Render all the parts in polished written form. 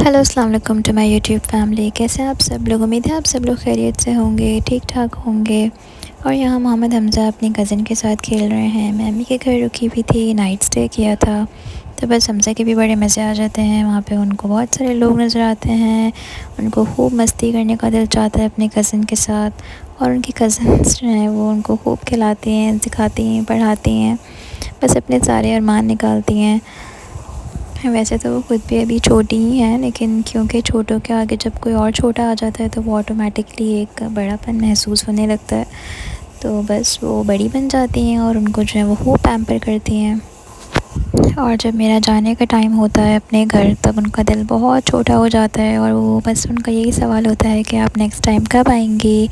Hello अस्सलाम वालेकुम to my YouTube family. कैसे हैं आप सब लोग? उम्मीद है आप सब लोग खैरियत से होंगे, ठीक ठाक होंगे। और यहाँ मोहम्मद हमज़ा अपनी कज़न के साथ खेल रहे हैं। मैं अम्मी के घर रुकी हुई थी, नाइट स्टे किया था। तो बस हमज़ा के भी बड़े मज़े आ जाते हैं वहाँ पे। उनको बहुत सारे लोग नज़र आते हैं, उनको खूब मस्ती करने का दिल चाहता है अपने कज़न के साथ। और उनकी कज़न्स जो हैं वो उनको खूब खिलाती हैं, सिखाती हैं, पढ़ाती हैं, बस अपने सारे अरमान निकालती हैं। वैसे तो वो खुद भी अभी छोटी ही हैं, लेकिन क्योंकि छोटों के आगे जब कोई और छोटा आ जाता है तो वो ऑटोमेटिकली एक बड़ापन महसूस होने लगता है। तो बस वो बड़ी बन जाती हैं और उनको जो है वो खूब पैम्पर करती हैं। और जब मेरा जाने का टाइम होता है अपने घर, तब उनका दिल बहुत छोटा हो जाता है और वो बस उनका यही सवाल होता है कि आप नेक्स्ट टाइम कब आएंगी।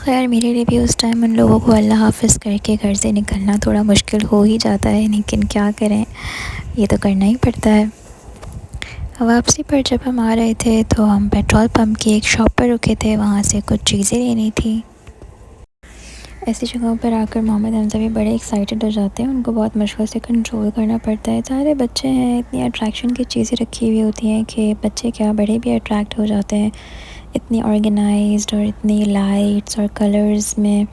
खैर मेरे लिए भी उस टाइम उन लोगों को अल्लाह हाफ़िज़ करके घर से निकलना थोड़ा मुश्किल हो ही जाता है, लेकिन क्या करें, ये तो करना ही पड़ता है। वापसी पर जब हम आ रहे थे तो हम पेट्रोल पंप की एक शॉप पर रुके थे, वहाँ से कुछ चीज़ें लेनी थी। ऐसी जगहों पर आकर मोहम्मद हमज़ा भी बड़े एक्साइटेड हो जाते हैं। उनको बहुत मुश्किल से कंट्रोल करना पड़ता है। सारे बच्चे हैं, इतनी अट्रैक्शन की चीज़ें रखी हुई होती हैं कि बच्चे क्या बड़े भी अट्रैक्ट हो जाते हैं, इतनी ऑर्गेनाइज्ड और इतनी लाइट्स और कलर्स में।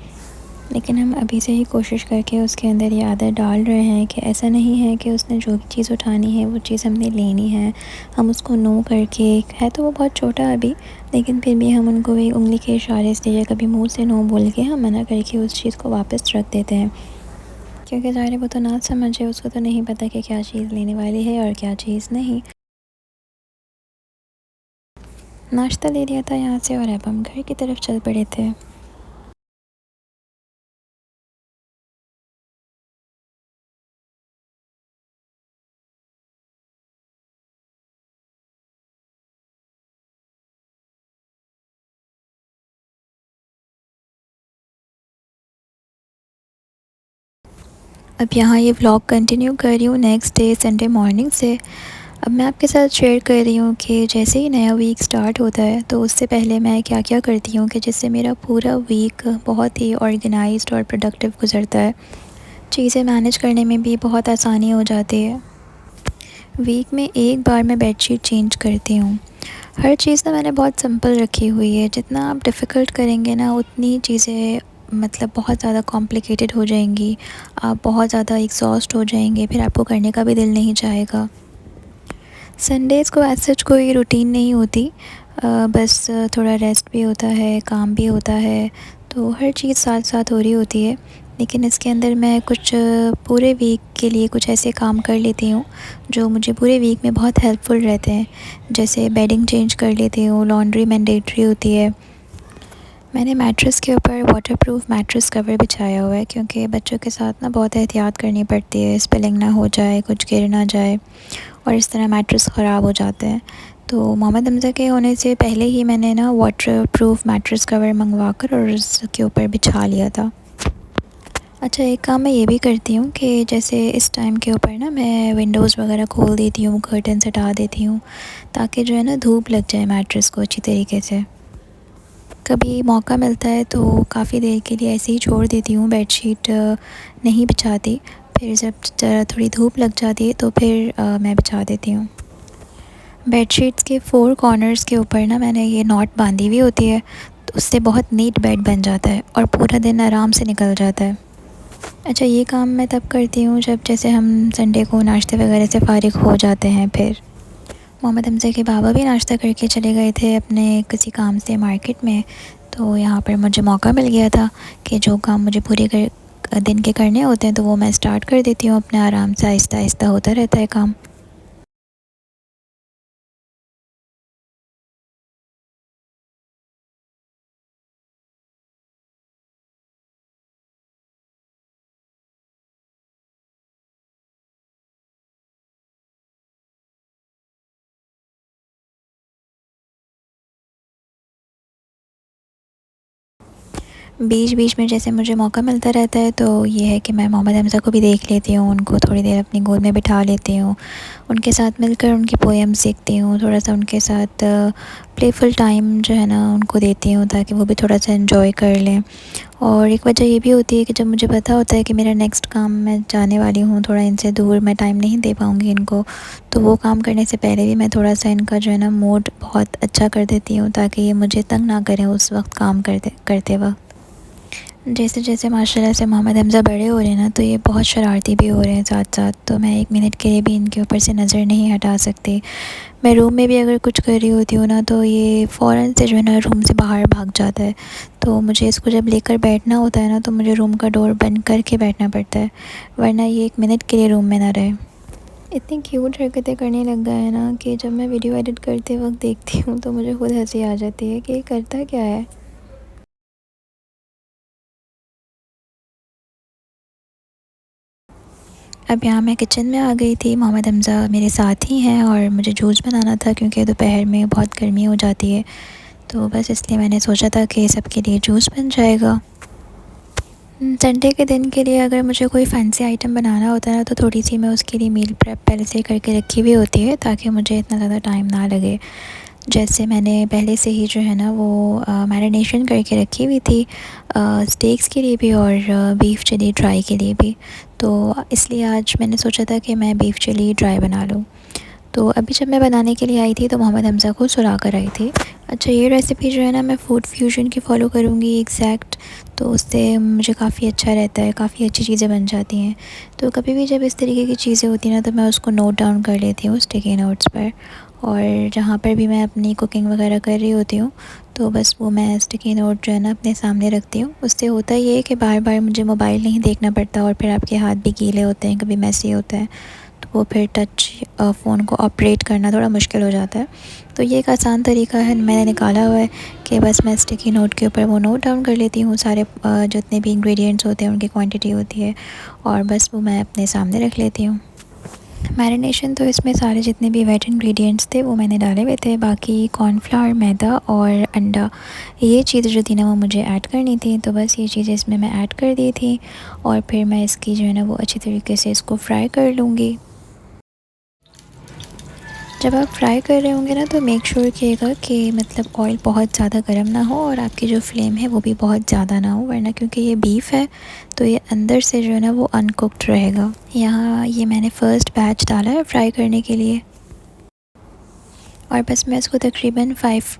लेकिन हम अभी से ही कोशिश करके उसके अंदर ये आदत डाल रहे हैं कि ऐसा नहीं है कि उसने जो भी चीज़ उठानी है वो चीज़ हमने लेनी है। हम उसको नो करके, है तो वो बहुत छोटा अभी, लेकिन फिर भी हम उनको एक उँगली के इशारे से या कभी मुँह से नो बोल के हम मना करके उस चीज़ को वापस रख देते हैं। क्योंकि ज़ाहिर है वो तो ना समझे, उसको तो नहीं पता कि क्या चीज़ लेने वाली है और क्या चीज़ नहीं। नाश्ता ले लिया था यहाँ से और अब हम घर की तरफ चल पड़े थे। अब यहाँ ये व्लॉग कंटिन्यू कर रही हूँ नेक्स्ट डे संडे मॉर्निंग से। अब मैं आपके साथ शेयर कर रही हूँ कि जैसे ही नया वीक स्टार्ट होता है तो उससे पहले मैं क्या क्या करती हूँ कि जिससे मेरा पूरा वीक बहुत ही ऑर्गेनाइज्ड और प्रोडक्टिव गुजरता है। चीज़ें मैनेज करने में भी बहुत आसानी हो जाती है। वीक में एक बार मैं बेडशीट चेंज करती हूँ। हर चीज़ ना मैंने बहुत सिंपल रखी हुई है। जितना आप डिफ़िकल्ट करेंगे ना उतनी चीज़ें मतलब बहुत ज़्यादा कॉम्प्लिकेटेड हो जाएंगी। आप बहुत ज़्यादा एग्जॉस्ट हो जाएंगे, फिर आपको करने का भी दिल नहीं चाहेगा। संडेज़ को एज सच कोई रूटीन नहीं होती, बस थोड़ा रेस्ट भी होता है, काम भी होता है, तो हर चीज़ साथ साथ हो रही होती है। लेकिन इसके अंदर मैं कुछ पूरे वीक के लिए कुछ ऐसे काम कर लेती हूँ जो मुझे पूरे वीक में बहुत हेल्पफुल रहते हैं। जैसे बेडिंग चेंज कर लेती हूँ, लॉन्ड्री मैंडेटरी होती है। मैंने मैट्रेस के ऊपर वाटरप्रूफ मैट्रेस कवर बिछाया हुआ है, क्योंकि बच्चों के साथ ना बहुत एहतियात करनी पड़ती है, स्पिलिंग ना हो जाए, कुछ गिर ना जाए और इस तरह मैट्रेस ख़राब हो जाते हैं। तो मोहम्मद हमज़ा के होने से पहले ही मैंने ना वाटरप्रूफ मैट्रेस कवर मंगवा कर और उसके ऊपर बिछा लिया था। अच्छा, एक काम मैं ये भी करती हूँ कि जैसे इस टाइम के ऊपर ना मैं विंडोज़ वगैरह खोल देती हूँ, कर्टन्स हटा देती हूँ, ताकि जो है ना धूप लग जाए मैट्रेस को अच्छी तरीके से। कभी मौका मिलता है तो काफ़ी देर के लिए ऐसे ही छोड़ देती हूँ, बेडशीट नहीं बिछाती। फिर जब ज़रा थोड़ी धूप लग जाती है तो फिर मैं बिछा देती हूँ। बेडशीट्स के 4 कॉर्नर्स के ऊपर ना मैंने ये नॉट बांधी हुई होती है, तो उससे बहुत नीट बेड बन जाता है और पूरा दिन आराम से निकल जाता है। अच्छा, ये काम मैं तब करती हूँ जब जैसे हम संडे को नाश्ते वगैरह से फ़ारिग हो जाते हैं। फिर मोहम्मद हमज़ा के बाबा भी नाश्ता करके चले गए थे अपने किसी काम से मार्केट में, तो यहाँ पर मुझे मौका मिल गया था कि जो काम मुझे पूरे दिन के करने होते हैं तो वो मैं स्टार्ट कर देती हूँ अपने आराम से, आहिस्ता आहिस्ता होता रहता है काम। बीच बीच में जैसे मुझे मौका मिलता रहता है तो ये है कि मैं मोहम्मद हमज़ा को भी देख लेती हूँ, उनको थोड़ी देर अपनी गोद में बिठा लेती हूँ, उनके साथ मिलकर उनकी पोएम सीखती हूँ, थोड़ा सा उनके साथ प्लेफुल टाइम जो है ना उनको देती हूँ ताकि वो भी थोड़ा सा एंजॉय कर लें। और एक वजह ये भी होती है कि जब मुझे पता होता है कि मेरा नेक्स्ट काम मैं जाने वाली हूँ थोड़ा इनसे दूर, मैं टाइम नहीं दे पाऊँगी इनको, तो वो काम करने से पहले भी मैं थोड़ा सा इनका जो है ना मूड बहुत अच्छा कर देती हूँ, ताकि ये मुझे तंग ना करें उस वक्त काम करते वक्त। जैसे जैसे माशाल्लाह से मोहम्मद हमज़ा बड़े हो रहे हैं ना, तो ये बहुत शरारती भी हो रहे हैं साथ साथ, तो मैं एक मिनट के लिए भी इनके ऊपर से नज़र नहीं हटा सकती। मैं रूम में भी अगर कुछ कर रही होती हूँ ना, तो ये फ़ौरन से जो है ना रूम से बाहर भाग जाता है। तो मुझे इसको जब लेकर बैठना होता है ना, तो मुझे रूम का डोर बंद करके बैठना पड़ता है, वरना ये एक मिनट के लिए रूम में ना रहे। इतनी क्यूट हरकतें करने लग गया है ना कि जब मैं वीडियो एडिट करते वक्त देखती हूँ तो मुझे खुद हंसी आ जाती है कि ये करता क्या है। अब यहाँ मैं किचन में आ गई थी, मोहम्मद हमज़ा मेरे साथ ही हैं और मुझे जूस बनाना था क्योंकि दोपहर में बहुत गर्मी हो जाती है, तो बस इसलिए मैंने सोचा था कि सबके लिए जूस बन जाएगा। संडे के दिन के लिए अगर मुझे कोई फैंसी आइटम बनाना होता है ना, तो थोड़ी सी मैं उसके लिए मील प्रेप पहले से करके रखी हुई होती है, ताकि मुझे इतना ज़्यादा टाइम ना लगे। जैसे मैंने पहले से ही जो है ना वो मैरिनेशन करके रखी हुई थी स्टेक्स के लिए भी और बीफ चिली ड्राई के लिए भी, तो इसलिए आज मैंने सोचा था कि मैं बीफ चिली ड्राई बना लूँ। तो अभी जब मैं बनाने के लिए आई थी तो मोहम्मद हमज़ा को सुला कर आई थी। अच्छा, ये रेसिपी जो है ना मैं फूड फ्यूजन की फ़ॉलो करूँगी एग्जैक्ट, तो उससे मुझे काफ़ी अच्छा रहता है, काफ़ी अच्छी चीज़ें बन जाती हैं। तो कभी भी जब इस तरीके की चीज़ें होती हैं ना, तो मैं उसको नोट डाउन कर लेती हूँ स्टिकी नोट्स पर, और जहाँ पर भी मैं अपनी कुकिंग वगैरह कर रही होती हूँ, तो बस वो मैं स्टिकी नोट जो है ना अपने सामने रखती हूँ। उससे होता ये है कि बार बार मुझे मोबाइल नहीं देखना पड़ता और फिर आपके हाथ भी गीले होते हैं, कभी मैसी होता है, तो वो फिर टच फ़ोन को ऑपरेट करना थोड़ा मुश्किल हो जाता है। तो ये एक आसान तरीका है मैंने निकाला हुआ है कि बस मैं स्टिकी नोट के ऊपर वो नोट डाउन कर लेती हूँ सारे जितने भी इंग्रेडिएंट्स होते हैं उनकी क्वांटिटी होती है, और बस वो मैं अपने सामने रख लेती हूँ। मैरिनेशन तो इसमें सारे जितने भी वेट इंग्रेडिएंट्स थे वो मैंने डाले हुए थे, बाकी कॉर्नफ्लावर, मैदा और अंडा, ये चीज़ जो थी ना वो मुझे ऐड करनी थी, तो बस ये चीज़ें इसमें मैं ऐड कर दी थी, और फिर मैं इसकी जो है ना वो अच्छी तरीके से इसको फ्राई कर लूँगी। जब आप फ्राई कर रहे होंगे ना, तो मेक श्योर कीजिएगा कि मतलब ऑयल बहुत ज़्यादा गर्म ना हो और आपकी जो फ्लेम है वो भी बहुत ज़्यादा ना हो, वरना क्योंकि ये बीफ है तो ये अंदर से जो है ना वो अनकुक्ड रहेगा। यहाँ ये मैंने फ़र्स्ट बैच डाला है फ्राई करने के लिए, और बस मैं इसको तकरीबन 5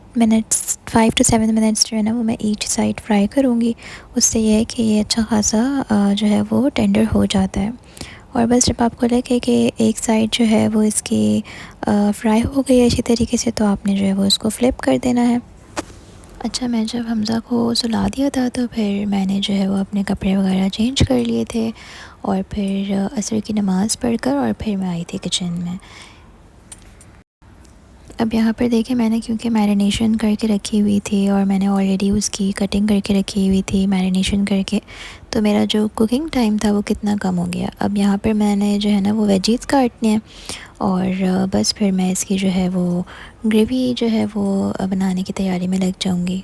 to 7 मिनट्स जो है ना वो मैं ईच साइड फ्राई करूँगी। उससे ये है कि ये अच्छा खासा जो है वो टेंडर हो जाता है। और बस जब आपको लगे कि एक साइड जो है वो इसकी फ्राई हो गई है अच्छी तरीके से, तो आपने जो है वो उसको फ्लिप कर देना है। अच्छा, मैं जब हमज़ा को सुला दिया था तो फिर मैंने जो है वो अपने कपड़े वगैरह चेंज कर लिए थे, और फिर असर की नमाज़ पढ़कर और फिर मैं आई थी किचन में। अब यहाँ पर देखिए मैंने क्योंकि मैरिनेशन करके रखी हुई थी और मैंने ऑलरेडी उसकी कटिंग करके रखी हुई थी मैरिनेशन करके, तो मेरा जो कुकिंग टाइम था वो कितना कम हो गया। अब यहाँ पर मैंने जो है ना वो वेजीज़ काटने हैं, और बस फिर मैं इसकी जो है वो ग्रेवी जो है वो बनाने की तैयारी में लग जाऊँगी।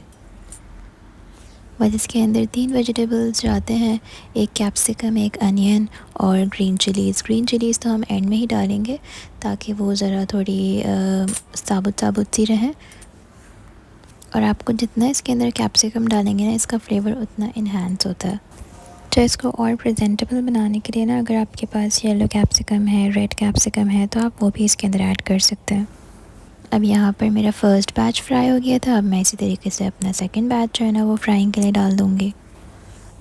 बस इसके अंदर 3 वेजिटेबल्स जाते हैं, एक कैप्सिकम, एक अनियन और ग्रीन चिलीज़। ग्रीन चिलीज़ तो हम एंड में ही डालेंगे ताकि वो ज़रा थोड़ी साबुत साबुत सी रहें, और आपको जितना इसके अंदर कैप्सिकम डालेंगे ना इसका फ्लेवर उतना इन्हांस होता है। तो इसको और प्रेजेंटेबल बनाने के लिए ना, अगर आपके पास येलो कैप्सिकम है, रेड कैप्सिकम है, तो आप वो भी इसके अंदर ऐड कर सकते हैं। अब यहाँ पर मेरा फ़र्स्ट बैच फ्राई हो गया था, अब मैं इसी तरीके से अपना सेकंड बैच जो है ना वो फ्राइंग के लिए डाल दूँगी।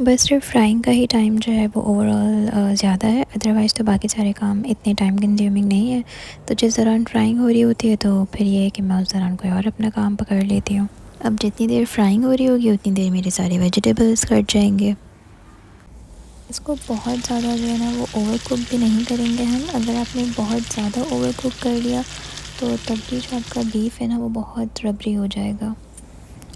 बस सिर्फ फ्राइंग का ही टाइम जो है वो ओवरऑल ज़्यादा है, अदरवाइज़ तो बाकी सारे काम इतने टाइम कंज्यूमिंग नहीं है। तो जिस दौरान फ्राइंग हो रही होती है तो फिर ये है कि मैं उस दौरान कोई और अपना काम पकड़ लेती हूँ। अब जितनी देर फ्राइंग हो रही होगी उतनी देर मेरे सारे वेजिटेबल्स कट जाएंगे। इसको बहुत ज़्यादा जो है ना वो ओवर कुक भी नहीं करेंगे हम। अगर आपने बहुत ज़्यादा ओवर कुक कर लिया तो तब भी जो आपका बीफ है ना वो बहुत रबरी हो जाएगा।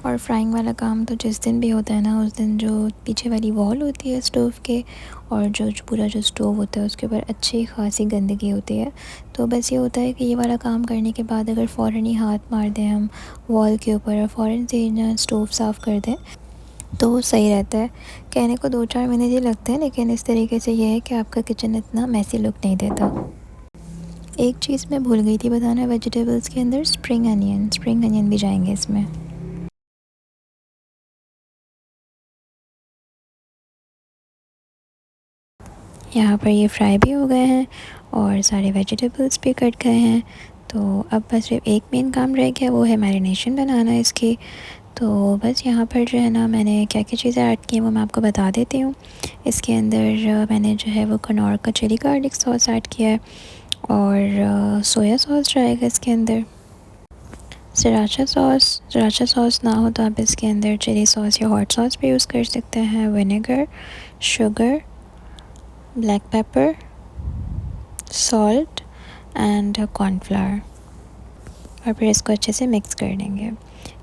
और फ्राइंग वाला काम तो जिस दिन भी होता है ना, उस दिन जो पीछे वाली वॉल होती है स्टोव के, और जो पूरा जो स्टोव होता है उसके ऊपर अच्छी खासी गंदगी होती है। तो बस ये होता है कि ये वाला काम करने के बाद अगर फ़ौरन ही हाथ मार दें हम वॉल के ऊपर और फ़ौरन से ना स्टोव साफ़ कर दें तो सही रहता है। कहने को 2-4 मिनट ही लगते हैं, लेकिन इस तरीके से ये है कि आपका किचन इतना मैसी लुक नहीं देता। एक चीज़ मैं भूल गई थी बताना, वेजिटेबल्स के अंदर स्प्रिंग अनियन भी जाएंगे इसमें। यहाँ पर ये फ्राई भी हो गए हैं और सारे वेजिटेबल्स भी कट गए हैं। तो अब बस सिर्फ एक मेन काम रह गया, वो है मैरिनेशन बनाना इसकी। तो बस यहाँ पर जो है ना, मैंने क्या क्या चीज़ें ऐड की हैं वो मैं आपको बता देती हूँ। इसके अंदर मैंने जो है वो कनौर का चिली गार्लिक सॉस ऐड किया है और सोया सॉस जाएगा इसके अंदर। सराचा सॉस ना हो तो आप इसके अंदर चिली सॉस या हॉट सॉस भी यूज़ कर सकते हैं। Vinegar, sugar, black pepper, salt and cornflour, और फिर इसको अच्छे से मिक्स कर देंगे।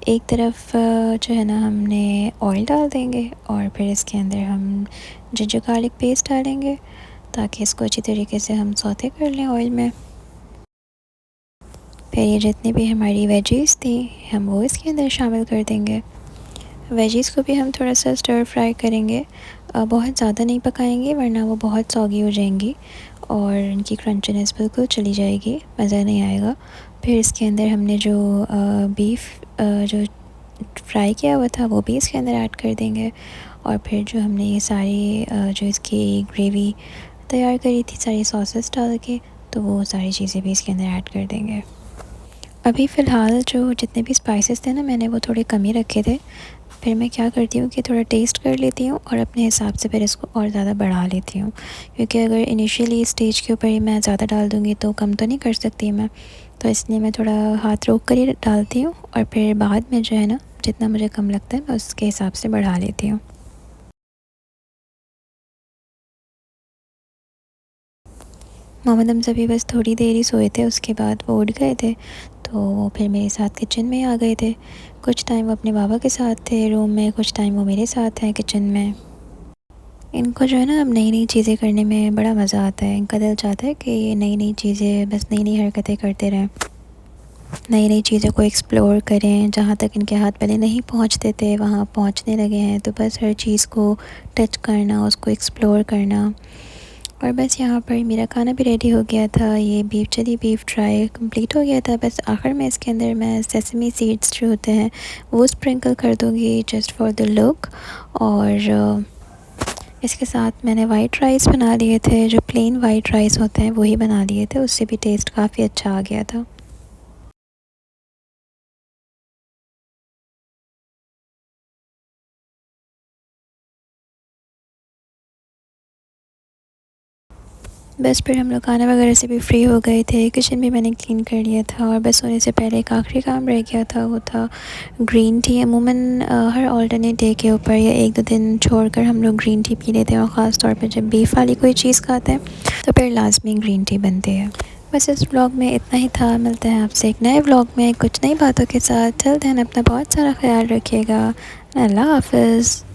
एक तरफ जो है ना, हमने ऑयल डाल देंगे और फिर इसके अंदर हम जिंजर गार्लिक पेस्ट डालेंगे ताकि इसको अच्छी तरीके से हम सौते कर लें ऑयल में। फिर ये जितनी भी हमारी वेजीज़ थी हम वो इसके अंदर शामिल कर देंगे। वेजीज़ को भी हम थोड़ा सा स्टर फ्राई करेंगे, बहुत ज़्यादा नहीं पकाएंगे वरना वो बहुत सॉगी हो जाएंगी और इनकी क्रंचीनेस बिल्कुल चली जाएगी, मज़ा नहीं आएगा। फिर इसके अंदर हमने जो बीफ जो फ्राई किया हुआ था वो भी इसके अंदर ऐड कर देंगे और फिर जो हमने ये सारी जो इसकी ग्रेवी तैयार करी थी सारी सॉसेस डाल के, तो वो सारी चीज़ें भी इसके अंदर ऐड कर देंगे। अभी फ़िलहाल जो जितने भी स्पाइसेस थे ना, मैंने वो थोड़े कम ही रखे थे। फिर मैं क्या करती हूँ कि थोड़ा टेस्ट कर लेती हूँ और अपने हिसाब से फिर इसको और ज़्यादा बढ़ा लेती हूँ, क्योंकि अगर इनिशियली स्टेज के ऊपर ही मैं ज़्यादा डाल दूँगी तो कम तो नहीं कर सकती मैं, तो इसलिए मैं थोड़ा हाथ रोक कर ही डालती हूँ और फिर बाद में जो है ना, जितना मुझे कम लगता है मैं उसके हिसाब से बढ़ा लेती हूँ। मोहम्मद हमज़ा भी बस थोड़ी देर ही सोए थे, उसके बाद वो उठ गए थे, तो वो फिर मेरे साथ किचन में आ गए थे। कुछ टाइम वो अपने बाबा के साथ थे रूम में, कुछ टाइम वो मेरे साथ हैं किचन में। इनको जो है ना, अब नई नई चीज़ें करने में बड़ा मज़ा आता है। इनका दिल चाहता है कि ये नई नई चीज़ें, बस नई नई हरकतें करते रहें, नई नई चीज़ों को एक्सप्लोर करें। जहाँ तक इनके हाथ पहले नहीं पहुँचते थे वहाँ पहुँचने लगे हैं, तो बस हर चीज़ को टच करना, उसको एक्सप्लोर करना। और बस यहाँ पर मेरा खाना भी रेडी हो गया था। ये बीफ फ्राई कंप्लीट हो गया था। बस आखिर में इसके अंदर मैं सेसमी सीड्स जो होते हैं वो स्प्रिंकल कर दूँगी जस्ट फॉर द लुक। और इसके साथ मैंने वाइट राइस बना लिए थे, जो प्लेन वाइट राइस होते हैं वही बना लिए थे, उससे भी टेस्ट काफ़ी अच्छा आ गया था। बस फिर हम लोग खाना वगैरह से भी फ्री हो गए थे, किचन भी मैंने क्लीन कर लिया था और बस सोने से पहले एक आखिरी काम रह गया था, वो था ग्रीन टी। अमूमन हर ऑल्टरनेट डे के ऊपर या एक दो दिन छोड़कर हम लोग ग्रीन टी पी लेते हैं, और ख़ास तौर पे जब बीफ वाली कोई चीज़ खाते हैं तो फिर लाजमी ग्रीन टी बनती है। बस इस व्लॉग में इतना ही था। मिलते हैं आपसे एक नए व्लॉग में कुछ नई बातों के साथ। चलते हैं, अपना बहुत सारा ख्याल रखिएगा। अल्लाह हाफ़िज़।